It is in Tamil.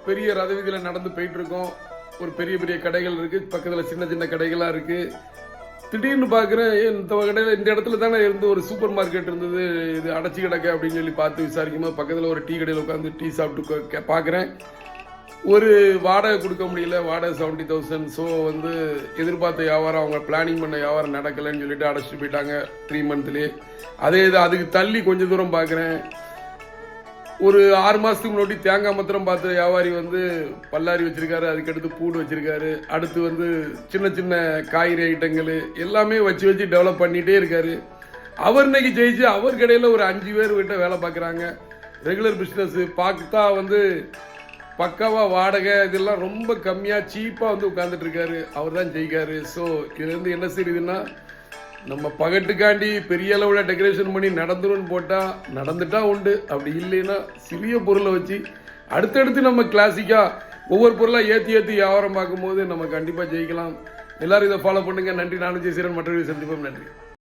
பெரிய ரத வீதியில நடந்து போயிட்டு இருக்கோம். ஒரு பெரிய பெரிய கடைகள் இருக்கு, பக்கத்துல சின்ன சின்ன கடைகளா இருக்கு. திடீர்னு பாக்குறேன், இந்த இடத்துல தானே இருந்து ஒரு சூப்பர் மார்க்கெட் இருந்தது, இது அடைச்சி கிடக்க அப்படின்னு சொல்லி பார்த்து விசாரிக்கும்போது பக்கத்துல ஒரு டீ கடையில் உட்காந்து டீ சாப்பிட்டு பாக்குறேன். ஒரு வாடகை கொடுக்க முடியல, வாடகை 70,000. ஸோ எதிர்பார்த்த வியாபாரம், அவங்க பிளானிங் பண்ண வியாபாரம் நடக்கலைன்னு சொல்லிட்டு அடைச்சிட்டு போயிட்டாங்க 3 மந்த்லேயே. அதே இது அதுக்கு தள்ளி கொஞ்சம் தூரம் பார்க்குறேன். ஒரு 6 மாதத்துக்கு முன்னாடி தேங்காய் மாத்திரம் பார்த்த வியாபாரி பல்லாரி வச்சிருக்காரு, அதுக்கடுத்து பூடு வச்சிருக்காரு, அடுத்து சின்ன சின்ன காய்கறி ஐட்டங்கள் எல்லாமே வச்சு டெவலப் பண்ணிகிட்டே இருக்காரு. அவர் இன்னைக்கு ஜெயிச்சு அவர் கடையில் ஒரு 5 பேர் கிட்ட வேலை பார்க்குறாங்க. ரெகுலர் பிஸ்னஸ் பார்த்தா பக்காவா வாடகை இதெல்லாம் ரொம்ப கம்மியாக சீப்பாக உட்காந்துட்டு இருக்காரு. அவர் தான் ஜெயிக்காரு. ஸோ இதுலேருந்து என்ன செய்யுதுன்னா, நம்ம பகட்டுக்காண்டி பெரிய அளவில் டெக்கரேஷன் பண்ணி நடந்துருன்னு போட்டால் நடந்துட்டா உண்டு, அப்படி இல்லைன்னா சிறிய பொருளை வச்சு அடுத்தடுத்து நம்ம கிளாசிக்காக ஒவ்வொரு பொருளாக ஏற்றி வியாபாரம் பார்க்கும்போது நம்ம கண்டிப்பாக ஜெயிக்கலாம். எல்லாரும் இதை ஃபாலோ பண்ணுங்க. நன்றி. நானும் ஜெயசீரன். மற்றொரு சந்திப்போம். நன்றி.